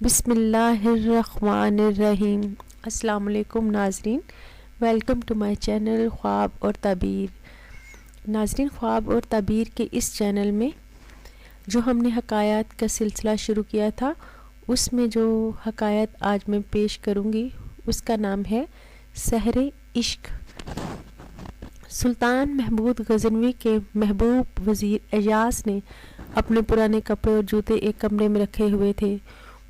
بسم اللہ الرحمن الرحیم۔ السلام علیکم ناظرین، ویلکم ٹو مائی چینل خواب اور تعبیر۔ ناظرین، خواب اور تعبیر کے اس چینل میں جو ہم نے حکایات کا سلسلہ شروع کیا تھا، اس میں جو حکایت آج میں پیش کروں گی اس کا نام ہے سحر عشق۔ سلطان محمود غزنوی کے محبوب وزیر اعجاز نے اپنے پرانے کپڑے اور جوتے ایک کمرے میں رکھے ہوئے تھے۔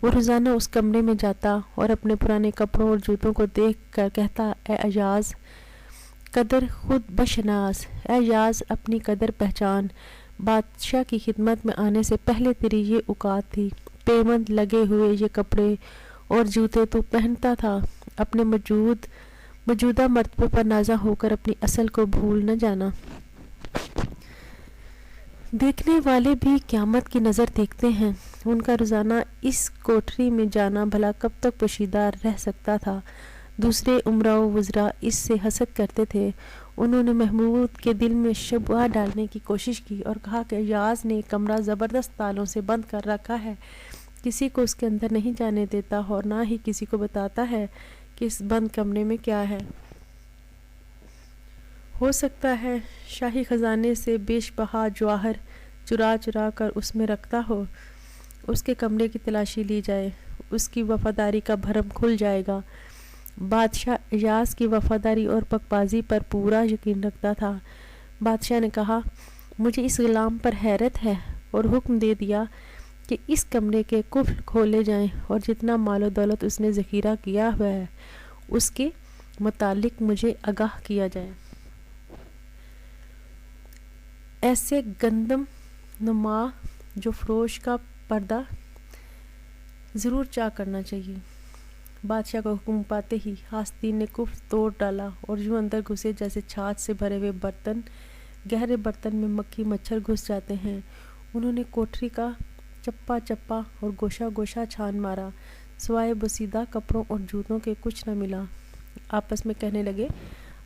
وہ روزانہ اس کمرے میں جاتا اور اپنے پرانے کپڑوں اور جوتوں کو دیکھ کر کہتا، اے اعجاز قدر خود بشناس، اے اعجاز اپنی قدر پہچان، بادشاہ کی خدمت میں آنے سے پہلے تیری یہ اوقات تھی، پیوند لگے ہوئے یہ کپڑے اور جوتے تو پہنتا تھا، اپنے موجودہ مرتبے پر نازا ہو کر اپنی اصل کو بھول نہ جانا۔ دیکھنے والے بھی قیامت کی نظر دیکھتے ہیں، ان کا روزانہ اس کوٹری میں جانا بھلا کب تک پوشیدہ رہ سکتا تھا۔ دوسرے امراء و وزراء اس سے حسد کرتے تھے۔ انہوں نے محمود کے دل میں شبہ ڈالنے کی کوشش کی اور کہا کہ اعجاز نے کمرہ زبردست تالوں سے بند کر رکھا ہے، کسی کو اس کے اندر نہیں جانے دیتا اور نہ ہی کسی کو بتاتا ہے کہ اس بند کمرے میں کیا ہے۔ ہو سکتا ہے شاہی خزانے سے بیش بہا جواہر چرا کر اس میں رکھتا ہو، اس کے کمرے کی تلاشی لی جائے، اس کی وفاداری کا بھرم کھل جائے گا۔ بادشاہ اعجاز کی وفاداری اور پاکبازی پر پورا یقین رکھتا تھا۔ بادشاہ نے کہا، مجھے اس غلام پر حیرت ہے، اور حکم دے دیا کہ اس کمرے کے قفل کھولے جائیں اور جتنا مال و دولت اس نے ذخیرہ کیا ہوا ہے اس کے متعلق مجھے آگاہ کیا جائے۔ ایسے گندم نما جو فروش کا پردہ ضرور چاک کرنا چاہیے۔ بادشاہ کا حکم پاتے ہی آستین نے قفل توڑ ڈالا اور یوں اندر گھسے جیسے چھاچھ سے بھرے ہوئے برتن، گہرے برتن میں مکھی مچھر گھس جاتے ہیں۔ انہوں نے کوٹری کا چپا چپا اور گوشہ گوشہ چھان مارا، سوائے بوسیدہ کپڑوں اور جوتوں کے کچھ نہ ملا۔ آپس میں کہنے لگے،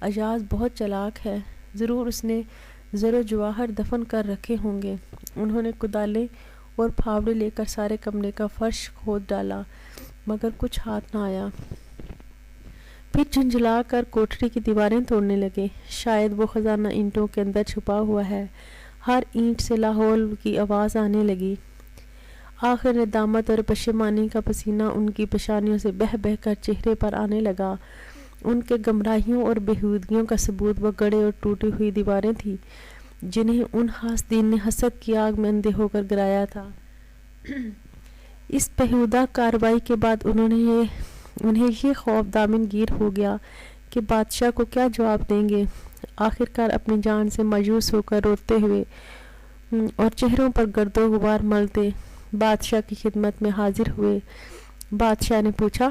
اعجاز بہت چالاک ہے، ضرور اس نے زر و جواہر دفن کر رکھے ہوں گے۔ انہوں نے کدالیں اور پھاوڑے لے کر سارے کمرے کا فرش کھود ڈالا، مگر کچھ ہاتھ نہ آیا۔ پھر جھنجھلا کر کوٹری کی دیواریں توڑنے لگے، شاید وہ خزانہ اینٹوں کے اندر چھپا ہوا ہے۔ ہر اینٹ سے لاہور کی آواز آنے لگی۔ آخر ندامت اور پشیمانی کا پسینہ ان کی پیشانیوں سے بہہ بہہ کر چہرے پر آنے لگا۔ ان کے گمراہیوں اور بےہودگیوں کا ثبوت وہ گڑے اور ٹوٹی ہوئی دیواریں تھیں جنہیں ان حاسدین نے حسد کی آگ میں اندھے ہو کر گرایا تھا۔ اس بےہودہ کارروائی کے بعد انہیں یہ خوف دامن گیر ہو گیا کہ بادشاہ کو کیا جواب دیں گے۔ آخرکار اپنی جان سے مایوس ہو کر روتے ہوئے اور چہروں پر گرد و غبار ملتے بادشاہ کی خدمت میں حاضر ہوئے۔ بادشاہ نے پوچھا،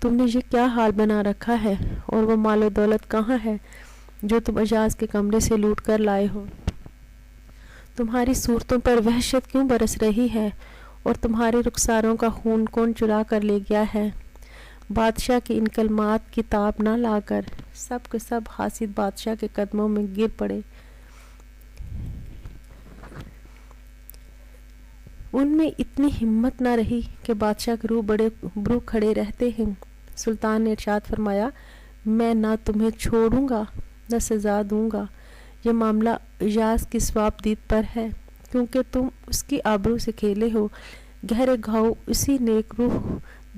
تم نے یہ کیا حال بنا رکھا ہے، اور وہ مال و دولت کہاں ہے جو تم اعجاز کے کمرے سے لوٹ کر لائے ہو؟ تمہاری صورتوں پر وحشت کیوں برس رہی ہے، اور تمہارے رخساروں کا خون کون چرا کر لے گیا ہے؟ بادشاہ کے ان کلمات کی تاب نہ لا کر سب کے سب حاسد بادشاہ کے قدموں میں گر پڑے۔ ان میں اتنی ہمت نہ رہی کہ بادشاہ کے روبرو کھڑے رہتے ہیں۔ سلطان نے ارشاد فرمایا، میں نہ تمہیں چھوڑوں گا نہ سزا دوں گا، یہ معاملہ اعجاز کی ثواب دید پر ہے، کیونکہ تم اس کی آبرو سے کھیلے ہو، گہرے گھاؤ اسی نیک روح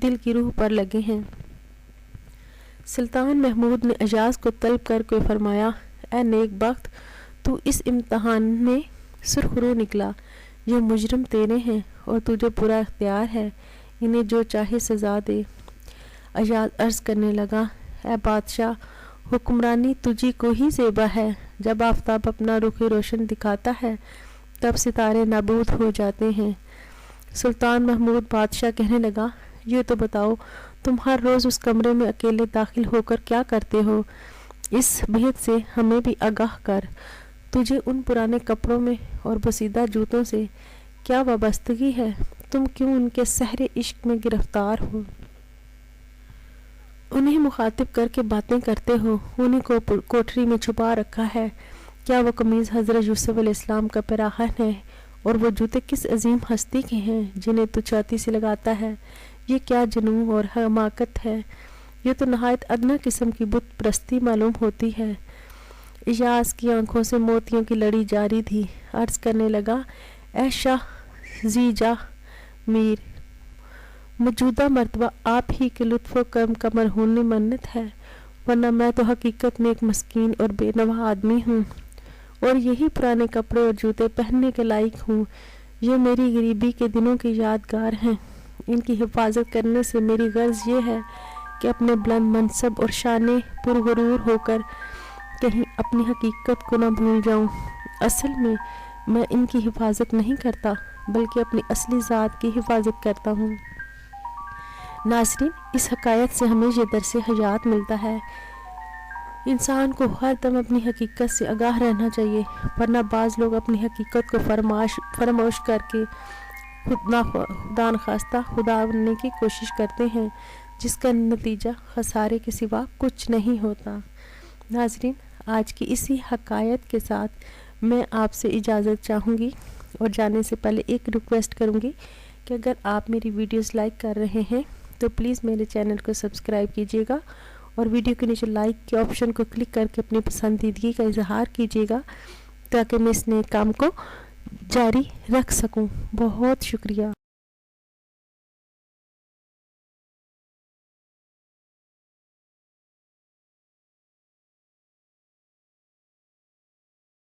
دل کی روح پر لگے ہیں۔ سلطان محمود نے اعجاز کو طلب کر کے فرمایا، اے نیک بخت، تو اس امتحان میں سرخرو نکلا، یہ مجرم تیرے ہیں اور تجھے پورا اختیار ہے، انہیں جو چاہے سزا دے۔ اعجاز عرض کرنے لگا، اے بادشاہ، حکمرانی تجھی کو ہی زیبا ہے، جب آفتاب اپنا رخ روشن دکھاتا ہے تب ستارے نابود ہو جاتے ہیں۔ سلطان محمود بادشاہ کہنے لگا، یہ تو بتاؤ، تم ہر روز اس کمرے میں اکیلے داخل ہو کر کیا کرتے ہو؟ اس بھید سے ہمیں بھی آگاہ کر، تجھے ان پرانے کپڑوں میں اور بوسیدہ جوتوں سے کیا وابستگی ہے؟ تم کیوں ان کے سحر عشق میں گرفتار ہو؟ انہیں مخاطب کر کے باتیں کرتے ہو، انہیں کو کوٹری میں چھپا رکھا ہے، کیا وہ قمیض حضرت یوسف علیہ السلام کا پیراہن ہے، اور وہ جوتے کس عظیم ہستی کے ہیں جنہیں تو چھاتی سے لگاتا ہے؟ یہ کیا جنون اور حماقت ہے، یہ تو نہایت ادنا قسم کی بت پرستی معلوم ہوتی ہے۔ ایاز کی آنکھوں سے موتیوں کی لڑی جاری تھی۔ عرض کرنے لگا، اے شاہ زیجا میر، موجودہ مرتبہ آپ ہی کے لطف و کرم کا مرہون منت ہے، ورنہ میں تو حقیقت میں ایک مسکین اور بے نوا آدمی ہوں، اور یہی پرانے کپڑے اور جوتے پہننے کے لائق ہوں۔ یہ میری غریبی کے دنوں کی یادگار ہیں۔ ان کی حفاظت کرنے سے میری غرض یہ ہے کہ اپنے بلند منصب اور شان پرغرور ہو کر کہیں اپنی حقیقت کو نہ بھول جاؤں۔ اصل میں ان کی حفاظت نہیں کرتا، بلکہ اپنی اصلی ذات کی حفاظت کرتا ہوں۔ ناظرین، اس حکایت سے ہمیں یہ درس حیات ملتا ہے، انسان کو ہر دم اپنی حقیقت سے آگاہ رہنا چاہیے، ورنہ بعض لوگ اپنی حقیقت کو فراموش کر کے خدا نخواستہ خدا بننے کی کوشش کرتے ہیں، جس کا نتیجہ خسارے کے سوا کچھ نہیں ہوتا۔ ناظرین، آج کی اسی حکایت کے ساتھ میں آپ سے اجازت چاہوں گی، اور جانے سے پہلے ایک ریکویسٹ کروں گی کہ اگر آپ میری ویڈیوز لائک کر رہے ہیں تو پلیز میرے چینل کو سبسکرائب کیجیے گا، اور ویڈیو کے نیچے لائک کے آپشن کو کلک کر کے اپنی پسندیدگی کا اظہار کیجیے گا، تاکہ میں اس نئے کام کو جاری رکھ سکوں۔ بہت شکریہ۔